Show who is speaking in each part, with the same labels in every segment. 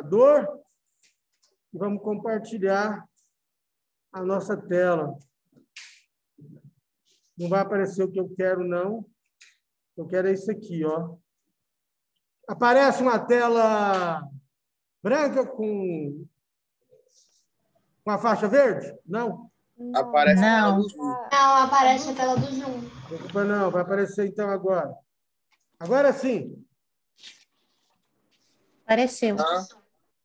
Speaker 1: computador e vamos compartilhar a nossa tela. Não vai aparecer o que eu quero, não. Eu quero é isso aqui, ó. Aparece uma tela branca com a faixa verde? Não?
Speaker 2: Aparece a tela do Zoom.
Speaker 3: Não, aparece a tela do Zoom.
Speaker 1: Desculpa, não. Vai aparecer então agora. Agora sim.
Speaker 4: Apareceu.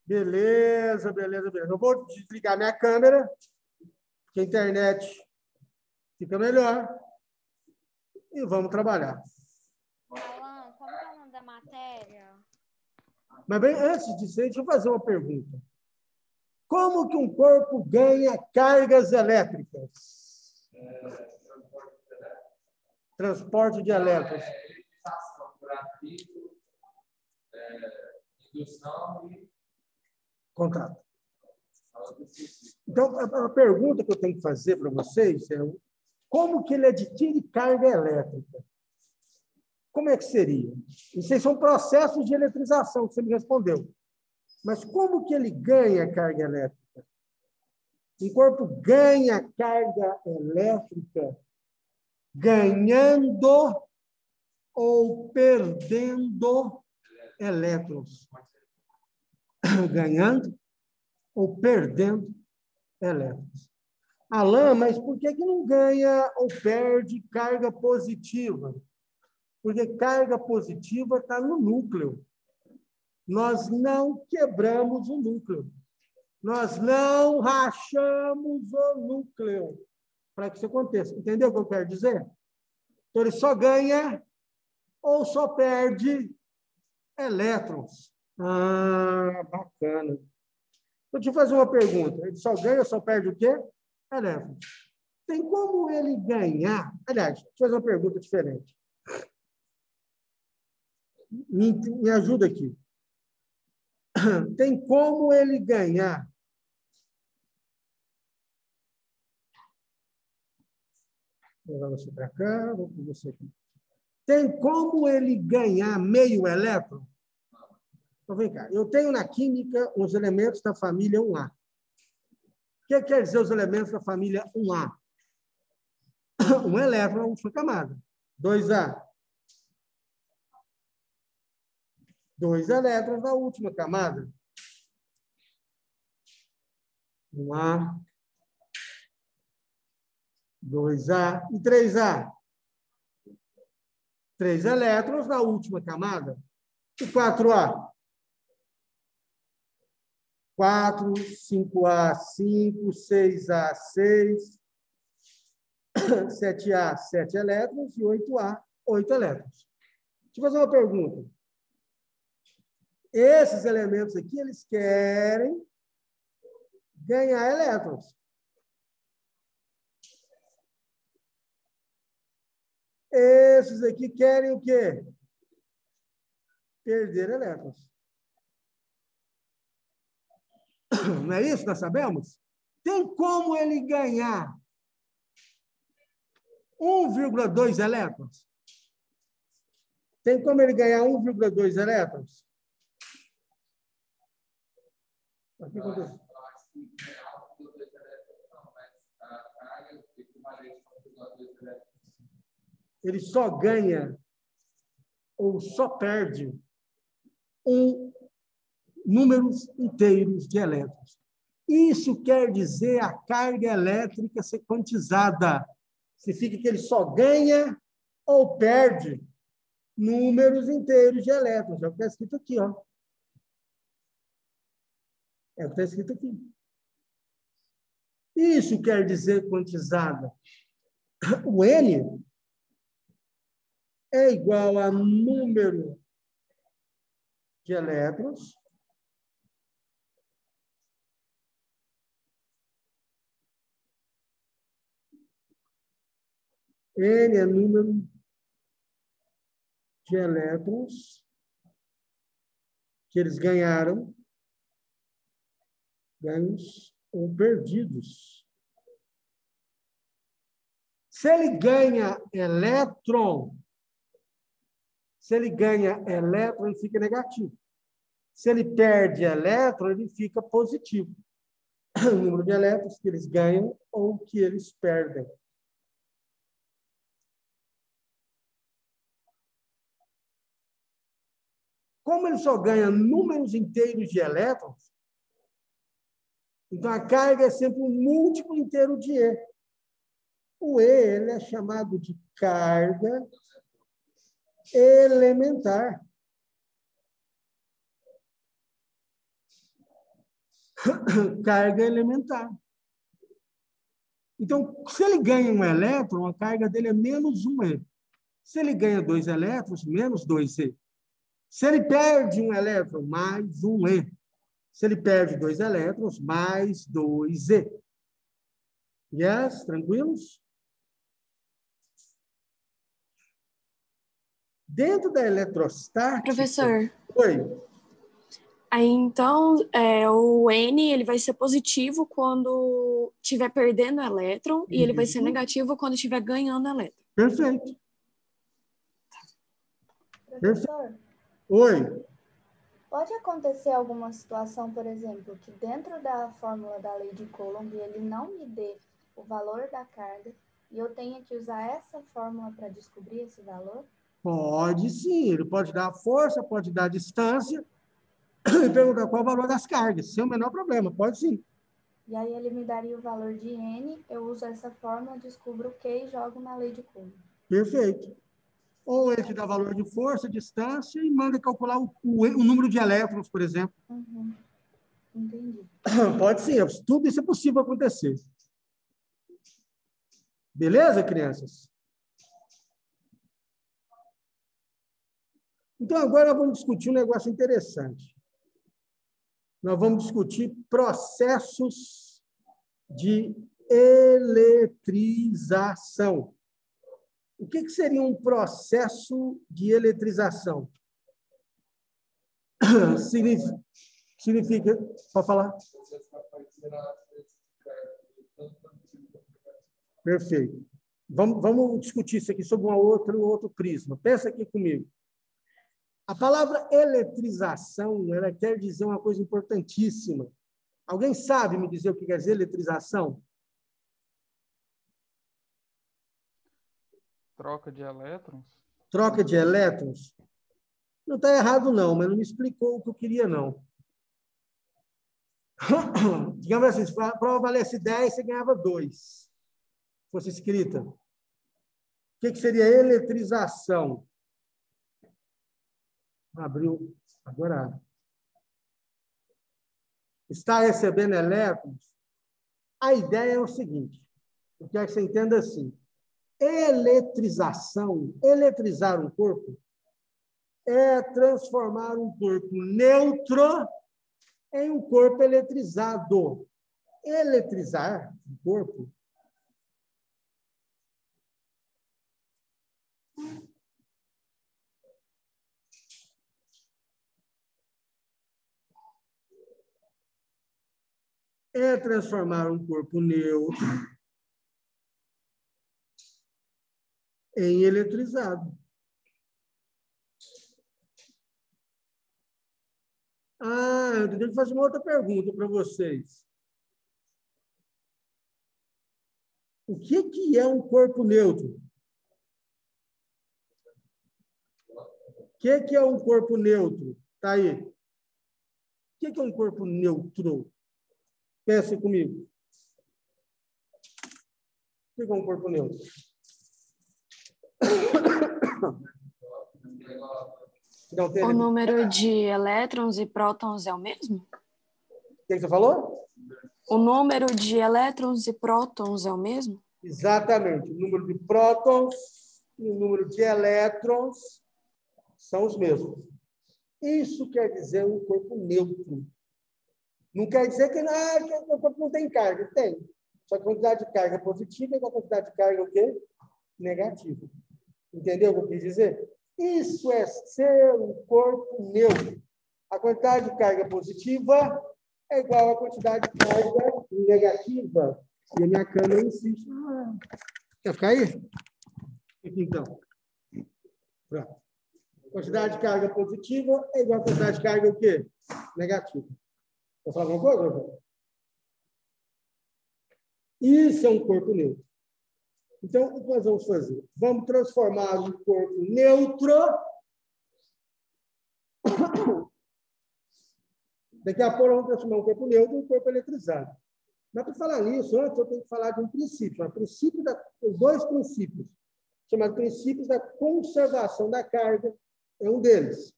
Speaker 1: Beleza, beleza, beleza. Eu vou desligar minha câmera, porque a internet fica melhor. E vamos trabalhar.
Speaker 5: Alan, como que é o nome da matéria?
Speaker 1: Mas bem, antes disso, deixa eu fazer uma pergunta. Como que um corpo ganha cargas elétricas? Transporte de elétrons.
Speaker 6: Indução e
Speaker 1: Contato. Então, a pergunta que eu tenho que fazer para vocês é como que ele adquire carga elétrica? Como é que seria? Isso aí são processos de eletrização que você me respondeu. Mas como que ele ganha carga elétrica? Um corpo ganha carga elétrica ganhando ou perdendo elétrons? Ganhando ou perdendo elétrons. Alain, mas por que não ganha ou perde carga positiva? Porque carga positiva está no núcleo. Nós não quebramos o núcleo. Nós não rachamos o núcleo para que isso aconteça. Entendeu o que eu quero dizer? Então, ele só ganha ou só perde elétrons. Ah, bacana. Vou te fazer uma pergunta. Ele só ganha ou só perde o quê? Elétrons. Tem como ele ganhar... Aliás, deixa eu fazer uma pergunta diferente. Me ajuda aqui. Tem como ele ganhar... Vou levar você para cá, vou com você aqui. Tem como ele ganhar meio elétron? Então, vem cá. Eu tenho na química os elementos da família 1A. O que quer dizer os elementos da família 1A? Um elétron na última camada. 2A. 2 elétrons na última camada. 1A. 2A. E 3A. 3 elétrons na última camada. E 4A. 4, 5A, 5, 6A, 6, 7A, 7 elétrons e 8A, 8 elétrons. Deixa eu fazer uma pergunta. Esses elementos aqui, eles querem ganhar elétrons. Esses aqui querem o quê? Perder elétrons. Não é isso que nós sabemos? Tem como ele ganhar 1,2 elétrons? Tem como ele ganhar 1,2 elétrons? O que aconteceu? Ele só ganha ou só perde números inteiros de elétrons. Isso quer dizer a carga elétrica ser quantizada. Significa que ele só ganha ou perde números inteiros de elétrons. É o que está escrito aqui, ó. É o que está escrito aqui. Isso quer dizer quantizada. O N é igual a número de elétrons N é número de elétrons que eles ganharam, ganhos ou perdidos. Se ele ganha elétron, ele fica negativo. Se ele perde elétron, ele fica positivo. O número de elétrons que eles ganham ou que eles perdem. Como ele só ganha números inteiros de elétrons, então a carga é sempre um múltiplo inteiro de E. O E ele é chamado de carga elementar. Carga elementar. Então, se ele ganha um elétron, a carga dele é menos 1E. Se ele ganha 2 elétrons, menos 2E. Se ele perde um elétron, mais 1E. Se ele perde 2 elétrons, mais 2E. Yes? Tranquilos? Dentro da eletrostática...
Speaker 2: Professor.
Speaker 1: Oi.
Speaker 2: Aí, então, o N ele vai ser positivo quando estiver perdendo elétron e ele vai ser negativo quando estiver ganhando elétron.
Speaker 1: Perfeito.
Speaker 3: Professor,
Speaker 1: Oi.
Speaker 3: pode acontecer alguma situação, por exemplo, que dentro da fórmula da lei de Coulomb ele não me dê o valor da carga e eu tenha que usar essa fórmula para descobrir esse valor?
Speaker 1: Pode sim. Ele pode dar a força, pode dar a distância e perguntar qual é o valor das cargas. Sem o menor problema. Pode sim.
Speaker 3: E aí ele me daria o valor de N, eu uso essa fórmula, descubro o Q e jogo na lei de Coulomb.
Speaker 1: Perfeito. Ou ele te dá valor de força, distância e manda calcular o número de elétrons, por exemplo.
Speaker 3: Uhum. Entendi.
Speaker 1: Pode sim. Tudo isso é possível acontecer. Beleza, crianças? Então, agora vamos discutir um negócio interessante. Nós vamos discutir processos de eletrização. O que seria um processo de eletrização? Significa... Pode falar? Perfeito. Vamos discutir isso aqui sob outro prisma. Pensa aqui comigo. A palavra eletrização, ela quer dizer uma coisa importantíssima. Alguém sabe me dizer o que quer dizer eletrização?
Speaker 4: Troca de elétrons?
Speaker 1: Troca de elétrons? Não está errado, não, mas não me explicou o que eu queria, não. Digamos assim, se a prova valesse 10, você ganhava 2. Fosse escrita. O que seria eletrização? Abriu. Agora. Está recebendo elétrons? A ideia é o seguinte. Eu quero que você entenda assim. Eletrização, eletrizar um corpo, é transformar um corpo neutro em um corpo eletrizado. Eletrizar um corpo é transformar um corpo neutro em eletrizado. Eu tenho que fazer uma outra pergunta para vocês. O que é um corpo neutro? O que é um corpo neutro? Está aí. O que é um corpo neutro? Pensa comigo. O que é um corpo neutro?
Speaker 2: O número de elétrons e prótons é o mesmo?
Speaker 1: O que você falou?
Speaker 2: O número de elétrons e prótons é o mesmo?
Speaker 1: Exatamente. O número de prótons e o número de elétrons são os mesmos. Isso quer dizer um corpo neutro. Não quer dizer que o corpo não tem carga. Tem. Só que a quantidade de carga positiva e a quantidade de carga o quê? Negativa. Entendeu o que eu quis dizer? Isso é ser um corpo neutro. A quantidade de carga positiva é igual à quantidade de carga negativa. E a minha câmera insiste. Quer ficar aí? Fica então. Pronto. Quantidade de carga positiva é igual a quantidade de carga o quê? Negativa. Quer falar alguma coisa? Isso é um corpo neutro. Então, o que nós vamos fazer? Vamos transformar um corpo neutro. Daqui a pouco, vamos transformar um corpo neutro em um corpo eletrizado. Mas, para falar nisso, antes eu tenho que falar de um princípio. Os dois princípios, chamados princípios da conservação da carga, é um deles.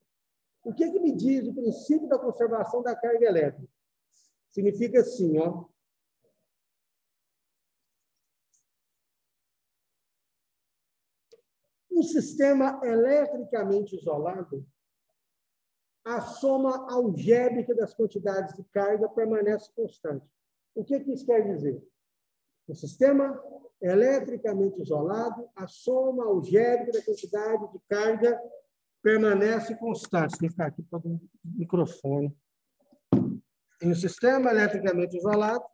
Speaker 1: O que me diz o princípio da conservação da carga elétrica? Significa assim, ó. Um sistema eletricamente isolado, a soma algébrica das quantidades de carga permanece constante. O que isso quer dizer? Um sistema eletricamente isolado, a soma algébrica da quantidade de carga permanece constante. Tem que ficar aqui para o microfone. Em um sistema eletricamente isolado,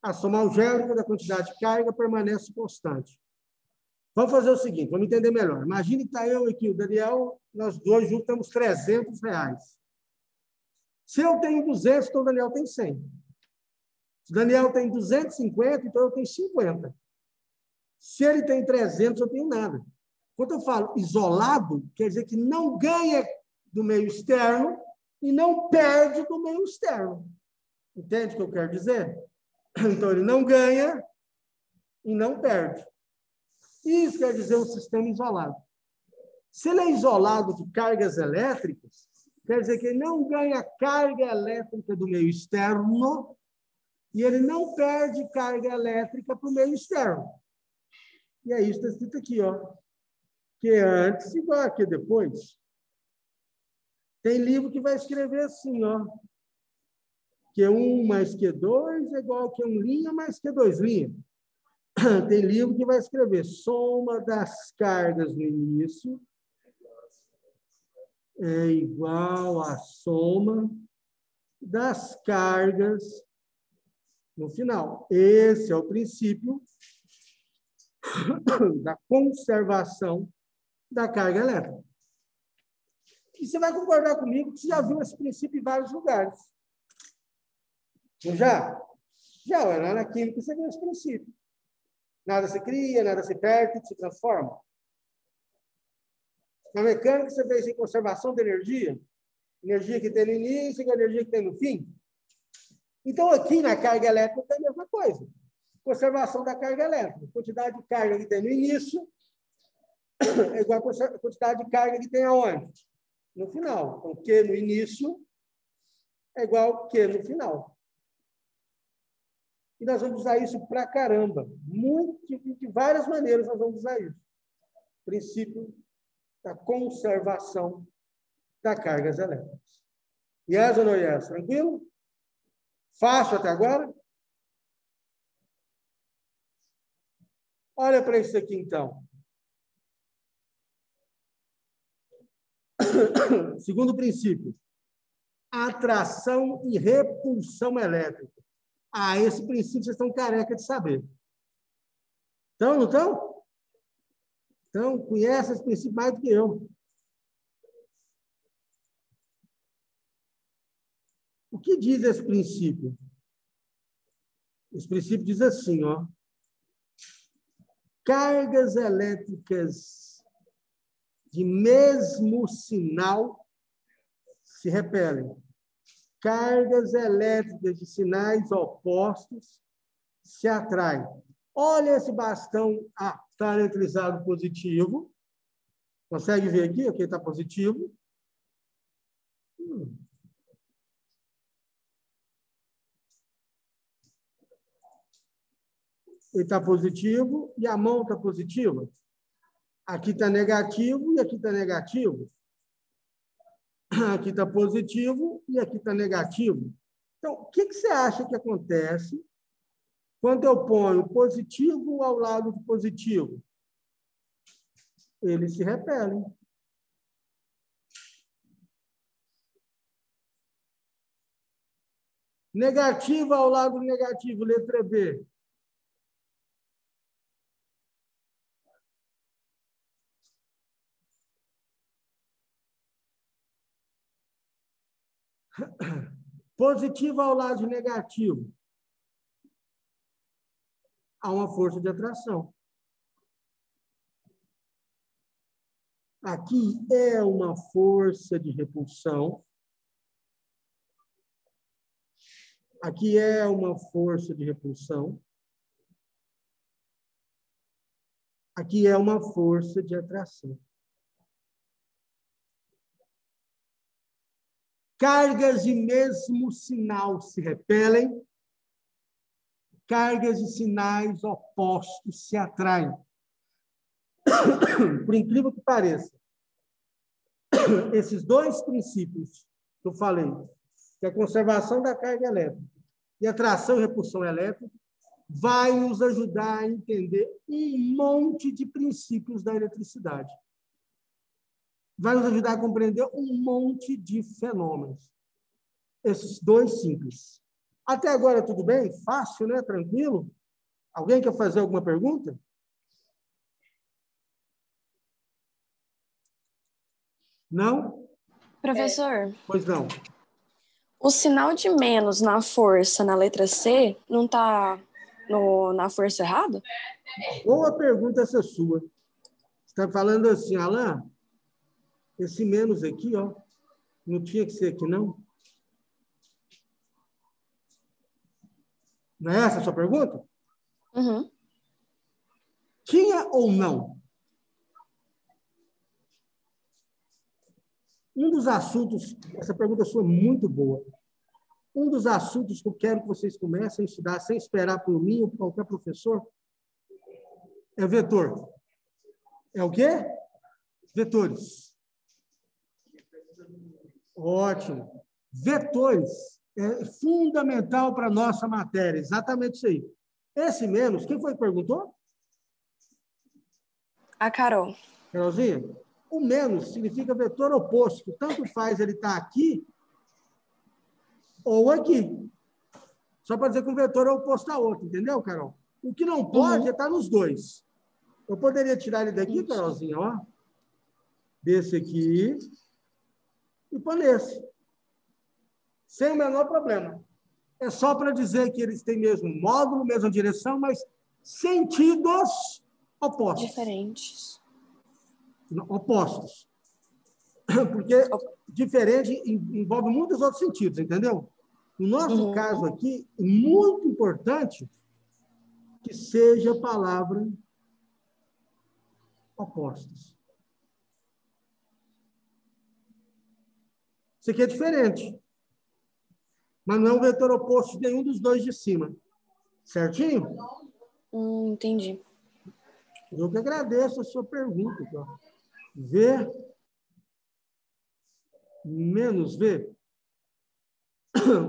Speaker 1: a soma algébrica da quantidade de carga permanece constante. Vamos fazer o seguinte, vamos entender melhor. Imagine que está eu aqui, o Daniel, nós dois juntamos R$300. Se eu tenho 200, então o Daniel tem 100. Se o Daniel tem 250, então eu tenho 50. Se ele tem 300, eu tenho nada. Quando eu falo isolado, quer dizer que não ganha do meio externo e não perde do meio externo. Entende o que eu quero dizer? Então, ele não ganha e não perde. Isso quer dizer um sistema isolado. Se ele é isolado de cargas elétricas, quer dizer que ele não ganha carga elétrica do meio externo e ele não perde carga elétrica para o meio externo. E é isso que está escrito aqui, ó. Que é antes igual a que depois. Tem livro que vai escrever assim, ó. Q1 mais Q2 é igual a Q1' mais Q2'. Tem livro que vai escrever soma das cargas no início é igual à soma das cargas no final. Esse é o princípio da conservação da carga elétrica. E você vai concordar comigo que você já viu esse princípio em vários lugares. Não já? Já, lá na química você viu esse princípio. Nada se cria, nada se perde, tudo se transforma. Na mecânica, você vê isso em conservação de energia. Energia que tem no início e energia que tem no fim. Então, aqui na carga elétrica tem a mesma coisa. Conservação da carga elétrica. A quantidade de carga que tem no início é igual a quantidade de carga que tem aonde? No final. Então, Q no início é igual a Q no final. E nós vamos usar isso pra caramba. De várias maneiras nós vamos usar isso. Princípio da conservação das cargas elétricas. Yes ou não yes? Tranquilo? Fácil até agora? Olha para isso aqui, então. Segundo princípio. Atração e repulsão elétrica. Ah, esse princípio vocês estão careca de saber. Então, não estão? Então, conhece esse princípio mais do que eu. O que diz esse princípio? Esse princípio diz assim, ó. Cargas elétricas de mesmo sinal se repelem. Cargas elétricas de sinais opostos se atraem. Olha esse bastão, está eletrizado positivo. Consegue ver aqui? Aqui está positivo. Ele está positivo e a mão está positiva. Aqui está negativo e aqui está negativo. Aqui está positivo e aqui está negativo. Então, o que você acha que acontece quando eu ponho positivo ao lado de positivo? Eles se repelem. Negativo ao lado negativo, letra B. Positivo ao lado de negativo. Há uma força de atração. Aqui é uma força de repulsão. Aqui é uma força de repulsão. Aqui é uma força de atração. Cargas de mesmo sinal se repelem. Cargas e sinais opostos se atraem. Por incrível que pareça, esses dois princípios que eu falei, que é a conservação da carga elétrica e atração e repulsão elétrica, vai nos ajudar a entender um monte de princípios da eletricidade. Vai nos ajudar a compreender um monte de fenômenos. Esses dois simples. Até agora, tudo bem? Fácil, né? Tranquilo? Alguém quer fazer alguma pergunta? Não?
Speaker 2: Professor,
Speaker 1: Pois não.
Speaker 2: o sinal de menos na força na letra C não está na força errada?
Speaker 1: Boa pergunta essa sua. Você está falando assim, Alain, esse menos aqui, ó, não tinha que ser aqui, não? Não é essa a sua pergunta?
Speaker 2: Uhum.
Speaker 1: Tinha ou não? Um dos assuntos, essa pergunta sua é muito boa. Um dos assuntos que eu quero que vocês comecem a estudar, sem esperar por mim ou por qualquer professor, é vetor. É o quê? Vetores. Ótimo. Vetores é fundamental para a nossa matéria, exatamente isso aí. Esse menos, quem foi que perguntou?
Speaker 2: A Carol.
Speaker 1: Carolzinha? O menos significa vetor oposto. Tanto faz ele estar aqui ou aqui. Só para dizer que um vetor é oposto a outro, entendeu, Carol? O que não pode é estar nos dois. Eu poderia tirar ele daqui, Carolzinha, ó. Desse aqui e pôr nesse. Sem o menor problema. É só para dizer que eles têm mesmo módulo, mesma direção, mas sentidos opostos.
Speaker 2: Diferentes.
Speaker 1: Opostos. Porque diferente envolve muitos outros sentidos, entendeu? No nosso caso aqui, é muito importante que seja a palavra opostos. Isso aqui é diferente. Mas não é um vetor oposto de nenhum dos dois de cima. Certinho?
Speaker 2: Entendi.
Speaker 1: Eu que agradeço a sua pergunta. Então. V menos V.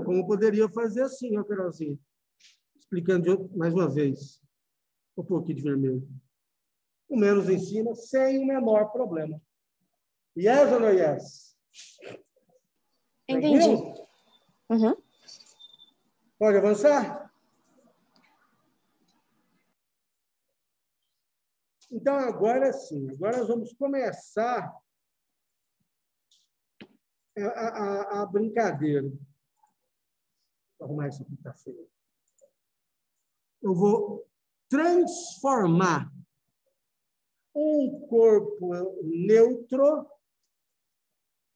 Speaker 1: Como poderia fazer assim, ó, Carolzinha? Explicando mais uma vez. Vou pôr aqui de vermelho. O menos em cima, sem o menor problema. Yes ou não yes?
Speaker 2: Entendi. Uhum.
Speaker 1: Pode avançar? Então, agora sim. Agora nós vamos começar a brincadeira. Vou arrumar isso aqui, tá feio. Eu vou transformar um corpo neutro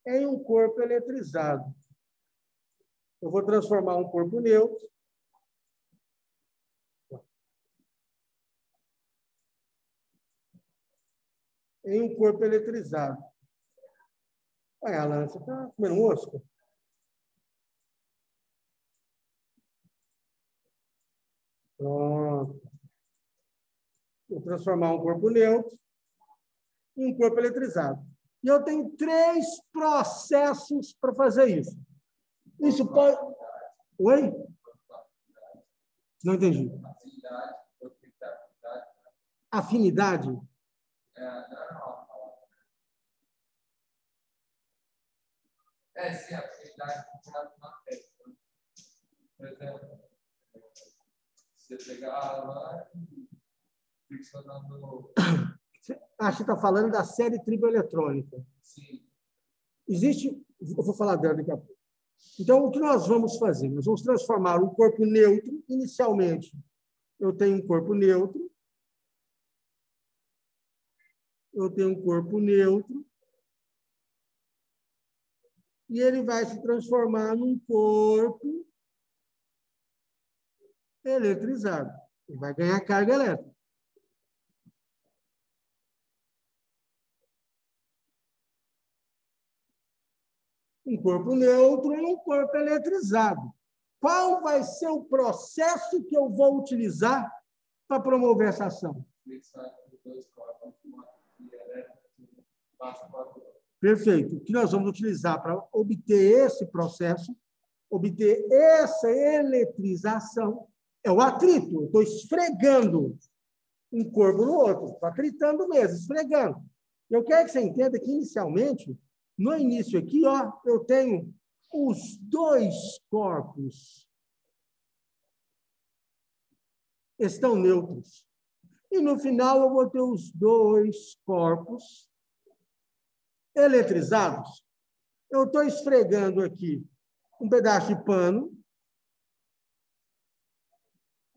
Speaker 1: em um corpo eletrizado. Eu vou transformar um corpo neutro em um corpo eletrizado. Olha, Alan, você está comendo mosca? Pronto. Vou transformar um corpo neutro em um corpo eletrizado. E eu tenho 3 processos para fazer isso. Isso pode... Oi? Não entendi. Afinidade?
Speaker 4: Sim, afinidade com uma peça. Por exemplo, você pegar lá e friccionando...
Speaker 1: Acho que está falando da série triboeletrônica.
Speaker 4: Sim.
Speaker 1: Existe... Eu vou falar dela daqui a pouco. Então, o que nós vamos fazer? Nós vamos transformar um corpo neutro. Inicialmente, eu tenho um corpo neutro. Eu tenho um corpo neutro. E ele vai se transformar num corpo eletrizado. Ele vai ganhar carga elétrica. Um corpo neutro e um corpo eletrizado. Qual vai ser o processo que eu vou utilizar para promover essa ação? Perfeito. O que nós vamos utilizar para obter esse processo, obter essa eletrização, é o atrito. Eu estou esfregando um corpo no outro. Estou atritando mesmo, esfregando. Eu quero que você entenda que, inicialmente, no início aqui, ó, eu tenho os dois corpos estão neutros. E, no final, eu vou ter os dois corpos eletrizados. Eu estou esfregando aqui um pedaço de pano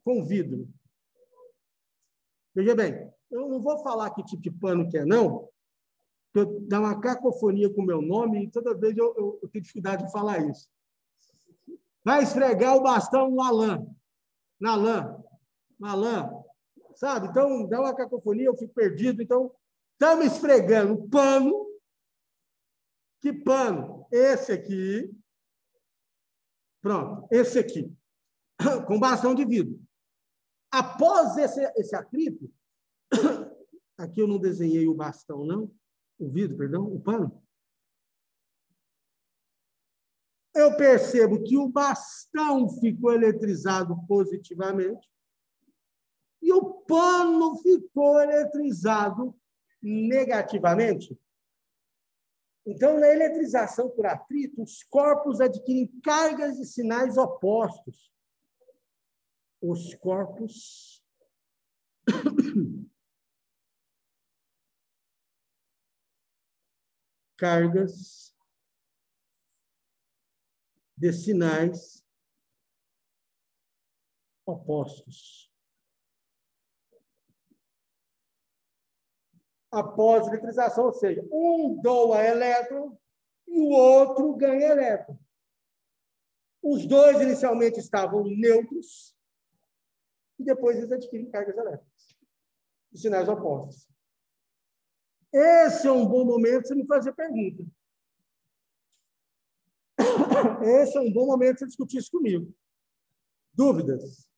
Speaker 1: com vidro. Veja bem, eu não vou falar que tipo de pano que é, não, porque dá uma cacofonia com o meu nome e toda vez eu tenho dificuldade de falar isso. Vai esfregar o bastão na lã, sabe? Então, dá uma cacofonia, eu fico perdido. Então, estamos esfregando pano. Que pano? Esse aqui. Pronto, esse aqui. Com bastão de vidro. Após esse atrito, aqui eu não desenhei o bastão, não. O vidro, perdão, o pano. Eu percebo que o bastão ficou eletrizado positivamente e o pano ficou eletrizado negativamente. Então, na eletrização por atrito, os corpos adquirem cargas e sinais opostos. Os corpos cargas de sinais opostos. Após a eletrização, ou seja, um doa elétron e o outro ganha elétron. Os dois inicialmente estavam neutros e depois eles adquirem cargas elétricas de sinais opostos. Esse é um bom momento para você me fazer pergunta. Esse é um bom momento para você discutir isso comigo. Dúvidas?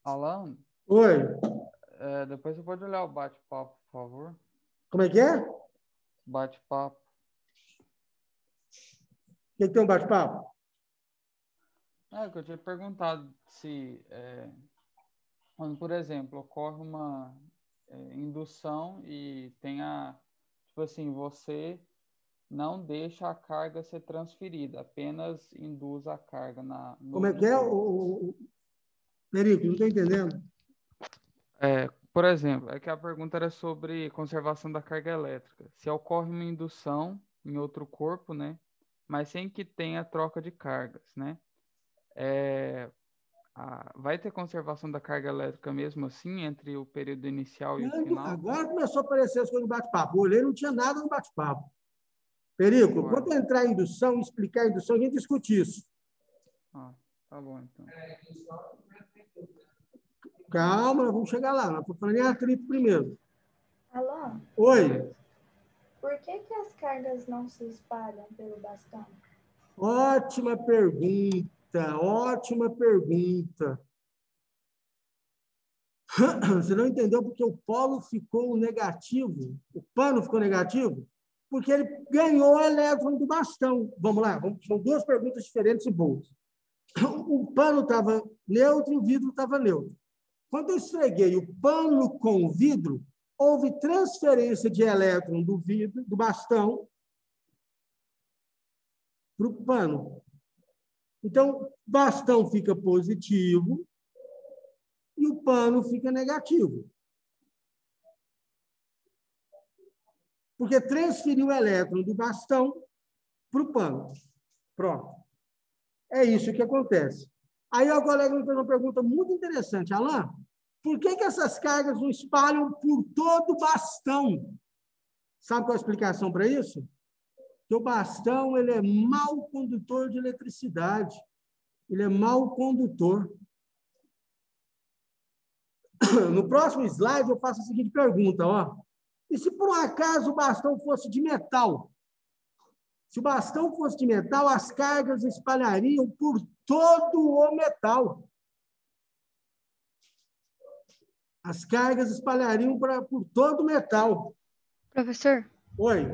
Speaker 6: Alan,
Speaker 1: Oi.
Speaker 6: depois você pode olhar o bate-papo, por favor.
Speaker 1: Como é que é?
Speaker 6: Bate-papo.
Speaker 1: Quem tem um bate-papo?
Speaker 6: Que eu tinha perguntado se, quando, por exemplo, ocorre uma indução e tem tipo assim, você não deixa a carga ser transferida, apenas induz a carga no
Speaker 1: Como é que é? Perico, não estou entendendo.
Speaker 6: Por exemplo, é que a pergunta era sobre conservação da carga elétrica. Se ocorre uma indução em outro corpo, né, mas sem que tenha troca de cargas, né, vai ter conservação da carga elétrica mesmo assim entre o período inicial e o final?
Speaker 1: Agora começou a aparecer as coisas no bate-papo. Eu olhei, não tinha nada no bate-papo. Perico, quando entrar em indução, explicar a indução, a gente discute isso.
Speaker 6: Tá bom, então.
Speaker 1: Calma, vamos chegar lá. Nós estamos falando em atrito primeiro.
Speaker 3: Alô?
Speaker 1: Oi.
Speaker 3: Por que as cargas não se espalham pelo bastão?
Speaker 1: Ótima pergunta, ótima pergunta. Você não entendeu porque o polo ficou negativo? O pano ficou negativo? Porque ele ganhou o elétron do bastão. Vamos lá, são duas perguntas diferentes e boas. O pano estava neutro e o vidro estava neutro. Quando eu esfreguei o pano com o vidro, houve transferência de elétron do vidro, do bastão, para o pano. Então, bastão fica positivo e o pano fica negativo. Porque transferiu o elétron do bastão para o pano. Pronto. É isso que acontece. Aí o colega me fez uma pergunta muito interessante. Alain, por que essas cargas não espalham por todo o bastão? Sabe qual é a explicação para isso? Que o bastão ele é mau condutor de eletricidade. Ele é mau condutor. No próximo slide, eu faço a seguinte pergunta. Ó. E se por um acaso o bastão fosse de metal? Se o bastão fosse de metal, as cargas espalhariam por todo o metal. As cargas espalhariam por todo o metal.
Speaker 7: Professor?
Speaker 1: Oi.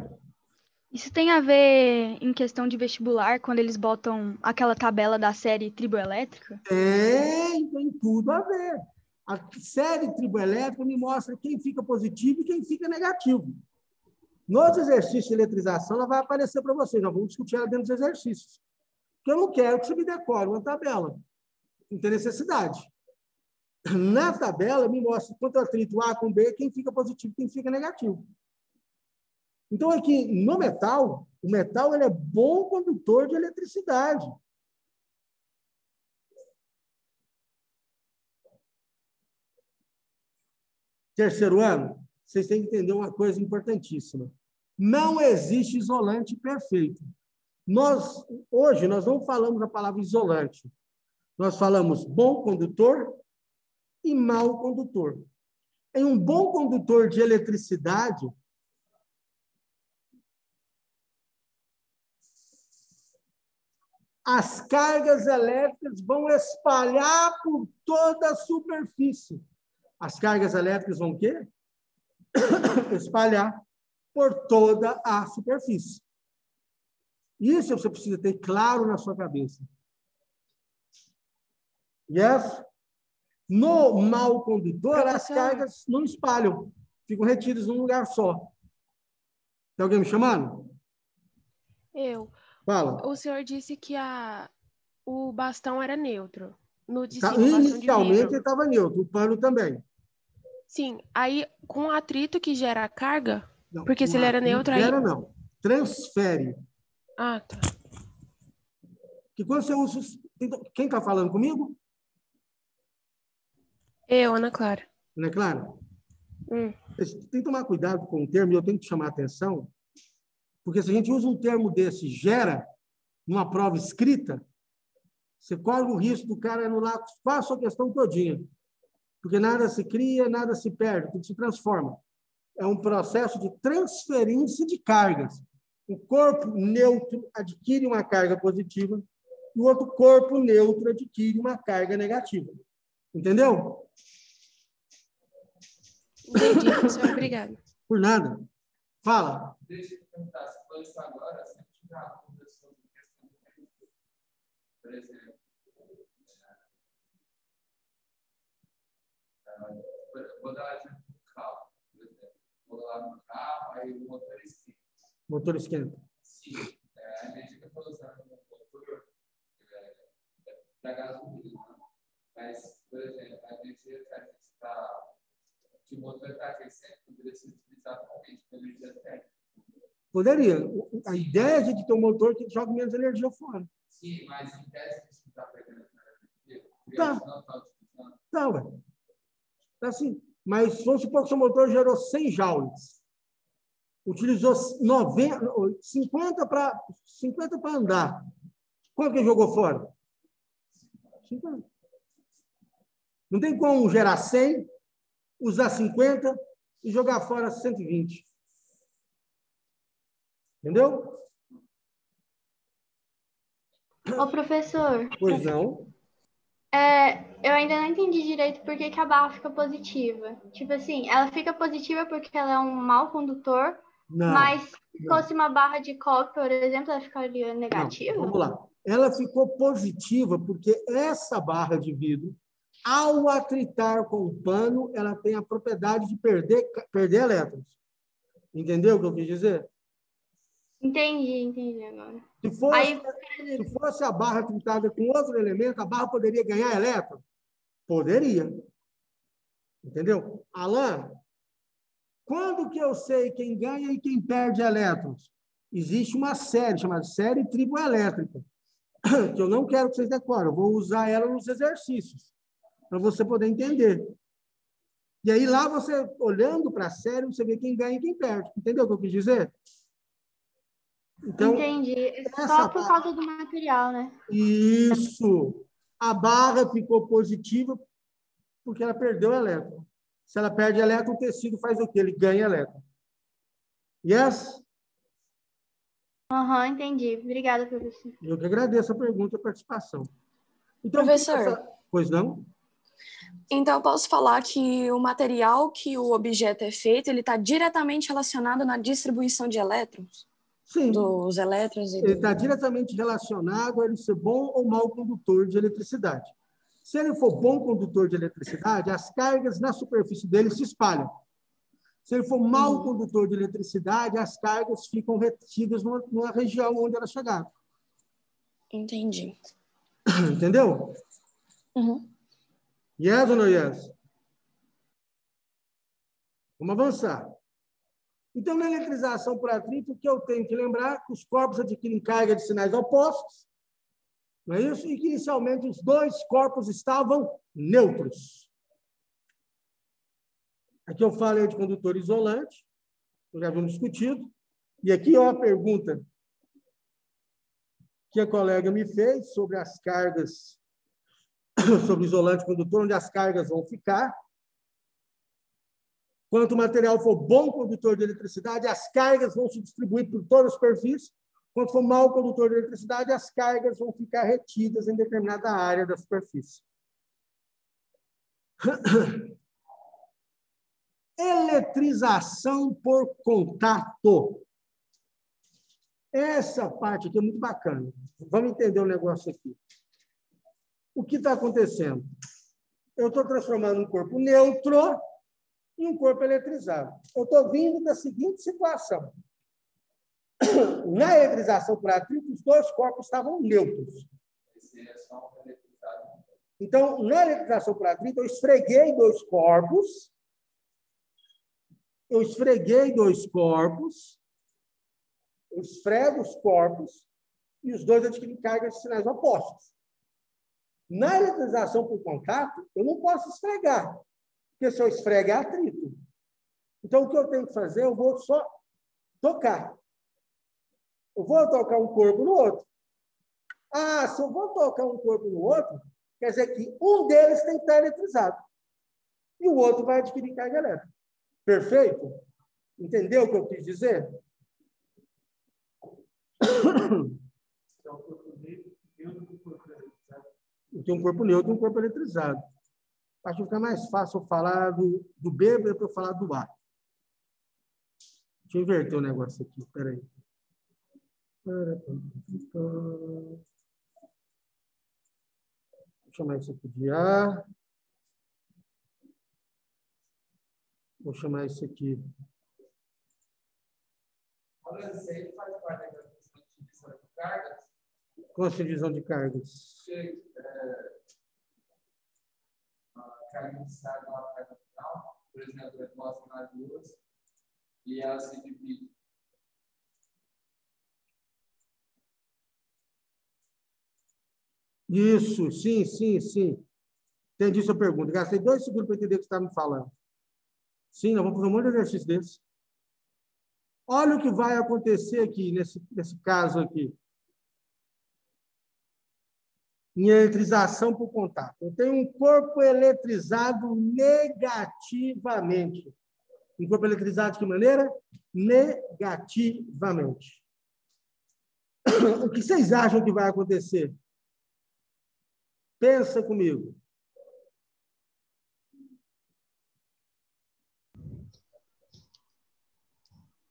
Speaker 7: Isso tem a ver em questão de vestibular, quando eles botam aquela tabela da série triboelétrica?
Speaker 1: Tem tudo a ver. A série triboelétrica me mostra quem fica positivo e quem fica negativo. Nos exercícios de eletrização, ela vai aparecer para vocês. Nós vamos discutir ela dentro dos exercícios. Porque eu não quero que você me decore uma tabela. Não tem necessidade. Na tabela, me mostra quanto atrito A com B, quem fica positivo e quem fica negativo. Então, aqui, no metal, o metal ele é bom condutor de eletricidade. Terceiro ano, vocês têm que entender uma coisa importantíssima. Não existe isolante perfeito. Hoje, nós não falamos a palavra isolante. Nós falamos bom condutor e mau condutor. Em um bom condutor de eletricidade, as cargas elétricas vão espalhar por toda a superfície. As cargas elétricas vão o quê? Espalhar por toda a superfície. Isso você precisa ter claro na sua cabeça. Yes? No mau condutor, as cargas não espalham, ficam retidas num lugar só. Tem alguém me chamando?
Speaker 8: Eu.
Speaker 1: Fala.
Speaker 8: O senhor disse que o bastão era neutro. No de
Speaker 1: Tá,
Speaker 8: cima, o bastão de
Speaker 1: inicialmente
Speaker 8: vidro.
Speaker 1: ele estava neutro, o pano também.
Speaker 8: Sim, aí com o atrito que gera a carga,
Speaker 1: Não,
Speaker 8: porque se ele era neutro aí...
Speaker 1: Gera não, transfere.
Speaker 8: Ah, tá.
Speaker 1: Que quando você usa... Quem está falando comigo?
Speaker 8: Eu, Ana Clara.
Speaker 1: Ana Clara? Tem que tomar cuidado com o termo, e eu tenho que te chamar a atenção, porque se a gente usa um termo desse, gera, numa prova escrita, você corre o risco do cara anular quase a sua questão todinha. Porque nada se cria, nada se perde, tudo se transforma. É um processo de transferência de cargas. O corpo neutro adquire uma carga positiva e o outro corpo neutro adquire uma carga negativa. Entendeu?
Speaker 8: Entendi, professor. Obrigada.
Speaker 1: Por nada. Fala.
Speaker 4: Deixa eu perguntar, se for isso agora, se tiver uma dúvida sobre questão do por exemplo, vou dar um exemplo do carro, por exemplo. Vou lá no carro, aí o motor esquenta.
Speaker 1: Motor esquenta.
Speaker 4: Sim. A energia que eu estou usando no motor é para gasolina. Mas, por exemplo, a energia que a gente está... Se o motor está aquecendo, poderia ser utilizado realmente para energia térmica.
Speaker 1: Poderia. A ideia de ter um motor que joga menos energia fora.
Speaker 4: Sim, mas em tese a gente não está perdendo energia.
Speaker 1: Tá.
Speaker 4: Não está utilizando.
Speaker 1: Tá, ué. Tá assim. Mas vamos supor que o seu motor gerou 100 joules. Utilizou 50 para andar. Quanto que jogou fora? 50. Não tem como gerar 100, usar 50 e jogar fora 120. Entendeu?
Speaker 3: Ô, professor.
Speaker 1: Pois não.
Speaker 3: Eu ainda não entendi direito por que a barra fica positiva. Tipo assim, ela fica positiva porque ela é um mau condutor,
Speaker 1: Não,
Speaker 3: mas se
Speaker 1: não.
Speaker 3: fosse uma barra de cobre, por exemplo, ela ficaria negativa?
Speaker 1: Não, vamos lá. Ela ficou positiva porque essa barra de vidro, ao atritar com o pano, ela tem a propriedade de perder elétrons. Entendeu o que eu quis dizer?
Speaker 7: Entendi agora.
Speaker 1: Se fosse,
Speaker 7: Aí,
Speaker 1: se fosse a barra tritada com outro elemento, a barra poderia ganhar elétron? Poderia. Entendeu? Alan, quando que eu sei quem ganha e quem perde elétrons? Existe uma série chamada série triboelétrica, que eu não quero que vocês decorem, eu vou usar ela nos exercícios, para você poder entender. E aí lá você, olhando para a série, você vê quem ganha e quem perde. Entendeu o que eu quis dizer? Então,
Speaker 7: entendi.
Speaker 1: essa
Speaker 7: Só por causa do material, né?
Speaker 1: Isso. A barra ficou positiva porque ela perdeu elétron. Se ela perde elétron, o tecido faz o quê? Ele ganha elétron. Yes?
Speaker 7: Aham, entendi. Obrigada, professor.
Speaker 1: Eu que agradeço a pergunta e a participação. Então,
Speaker 2: Professor.
Speaker 1: Pois não?
Speaker 2: Então, eu posso falar que o material que o objeto é feito, ele está diretamente relacionado na distribuição de elétrons?
Speaker 1: Sim.
Speaker 2: Dos elétrons e
Speaker 1: Ele está diretamente relacionado a ele ser bom ou mau condutor de eletricidade. Se ele for bom condutor de eletricidade, as cargas na superfície dele se espalham. Se ele for mau condutor de eletricidade, as cargas ficam retidas numa região onde elas chegaram.
Speaker 2: Entendi.
Speaker 1: Entendeu?
Speaker 2: Uhum.
Speaker 1: Yes ou não yes? Vamos avançar. Então, na eletrização por atrito, o que eu tenho que lembrar é que os corpos adquirem carga de sinais opostos, não é isso? E que, inicialmente, os dois corpos estavam neutros. Aqui eu falei de condutor isolante, já havíamos discutido. E aqui, ó, a pergunta que a colega me fez sobre as cargas, sobre o isolante condutor, onde as cargas vão ficar. Quanto o material for bom condutor de eletricidade, as cargas vão se distribuir por toda a superfície. Quanto for mau condutor de eletricidade, as cargas vão ficar retidas em determinada área da superfície. Eletrização por contato. Essa parte aqui é muito bacana. Vamos entender o negócio aqui. O que está acontecendo? Eu estou transformando um corpo neutro em um corpo eletrizado. Eu estou vindo da seguinte situação. Na eletrização por atrito, os dois corpos estavam neutros. Então, na eletrização por atrito, eu esfreguei dois corpos. Eu esfrego os corpos e os dois adquirem cargas de sinais opostos. Na eletrização por contato, eu não posso esfregar, porque se eu esfrego é atrito. Então, o que eu tenho que fazer? Eu vou só tocar. Eu vou tocar um corpo no outro. Ah, se eu vou tocar um corpo no outro, quer dizer que um deles tem que estar eletrizado. E o outro vai adquirir carga elétrica. Perfeito? Entendeu o que eu quis dizer? Tem um corpo neutro e um corpo eletrizado. Acho que fica mais fácil eu falar do B do que eu falar do A. Deixa eu inverter o negócio aqui. Espera aí. Vou chamar isso aqui de A. Vou chamar isso aqui.
Speaker 4: Olha, isso aí faz parte da questão de divisão de cargas.
Speaker 1: Com a divisão de cargas.
Speaker 4: A carga inicial é uma carga final, por exemplo, eu posto nas duas e ela se divide.
Speaker 1: Isso, sim. Entendi sua pergunta. Gastei 2 segundos para entender o que você estava me falando. Sim, nós vamos fazer um monte de exercício desse. Olha o que vai acontecer aqui, nesse caso aqui. Em eletrização por contato. Eu tenho um corpo eletrizado negativamente. Um corpo eletrizado de que maneira? Negativamente. O que vocês acham que vai acontecer? Pensa comigo.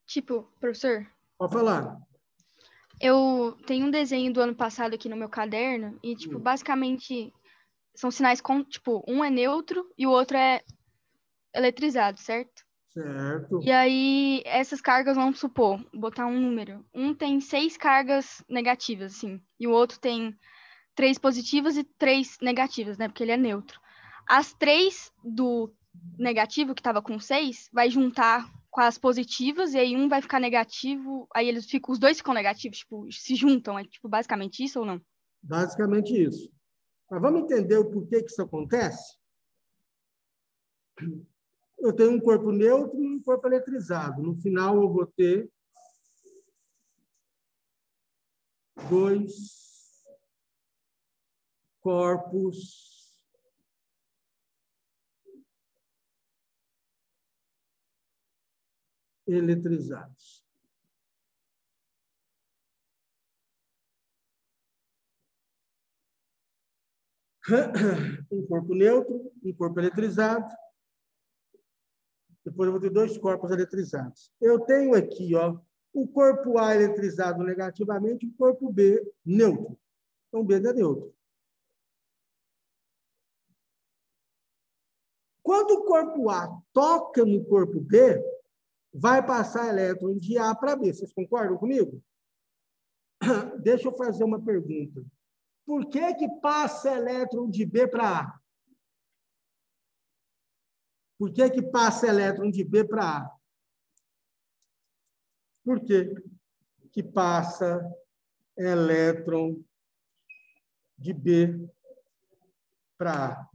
Speaker 7: Tipo, professor,
Speaker 1: Pode falar.
Speaker 7: eu tenho um desenho do ano passado aqui no meu caderno e, tipo, basicamente são sinais com, tipo, um é neutro e o outro é eletrizado, certo?
Speaker 1: Certo.
Speaker 7: E aí, essas cargas, vamos supor, botar um número. Um tem 6 cargas negativas, assim, e o outro tem 3 positivas e 3 negativas, né? Porque ele é neutro. As 3 do negativo, que estava com 6, vai juntar com as positivas, e aí um vai ficar negativo, aí os dois ficam negativos, tipo, se juntam, é tipo basicamente isso ou não?
Speaker 1: Basicamente isso. Mas vamos entender o porquê que isso acontece? Eu tenho um corpo neutro e um corpo eletrizado. No final, eu vou ter 2 corpos eletrizados. Um corpo neutro, um corpo eletrizado. Depois eu vou ter 2 corpos eletrizados. Eu tenho aqui, ó, o corpo A eletrizado negativamente e o corpo B neutro. Então, B é neutro. Quando o corpo A toca no corpo B, vai passar elétron de A para B. Vocês concordam comigo? Deixa eu fazer uma pergunta. Por que passa elétron de B para A? Por que passa elétron de B para A? Por que passa elétron de B para A?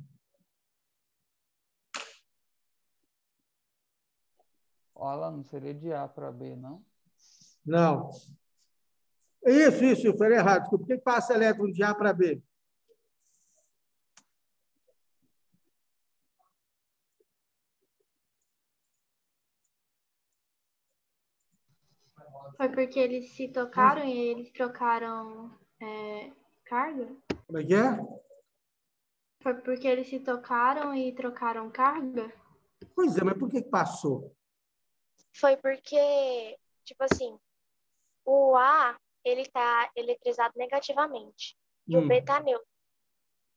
Speaker 6: Alan, não seria de A para B, não?
Speaker 1: Não. Isso, eu falei errado. Por que passa elétron de A para B?
Speaker 3: Foi porque eles se tocaram e eles trocaram carga?
Speaker 1: Como é que é?
Speaker 3: Foi porque eles se tocaram e trocaram carga?
Speaker 1: Pois é, mas por que passou?
Speaker 9: Foi porque, tipo assim, o A, ele tá eletrizado negativamente e o B tá neutro.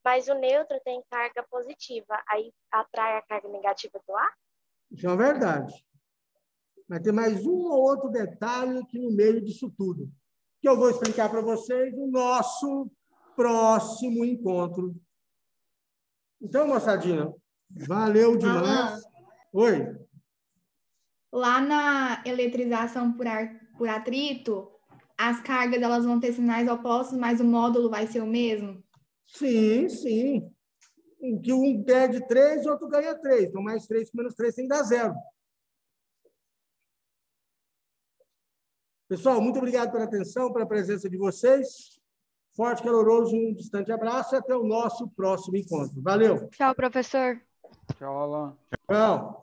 Speaker 9: Mas o neutro tem carga positiva, aí atrai a carga negativa do A?
Speaker 1: Isso é uma verdade. Mas tem mais um ou outro detalhe aqui no meio disso tudo, que eu vou explicar para vocês no nosso próximo encontro. Então, moçadinha, valeu demais.
Speaker 10: Alan,
Speaker 1: Oi.
Speaker 10: lá na eletrização por atrito, as cargas elas vão ter sinais opostos, mas o módulo vai ser o mesmo?
Speaker 1: Sim, sim. Em que um perde 3, o outro ganha 3. Então, mais 3 com menos 3 tem que dar 0. Pessoal, muito obrigado pela atenção, pela presença de vocês. Forte, caloroso, um distante abraço e até o nosso próximo encontro. Valeu.
Speaker 7: Tchau, professor.
Speaker 6: Tchau, Alan.
Speaker 1: Tchau.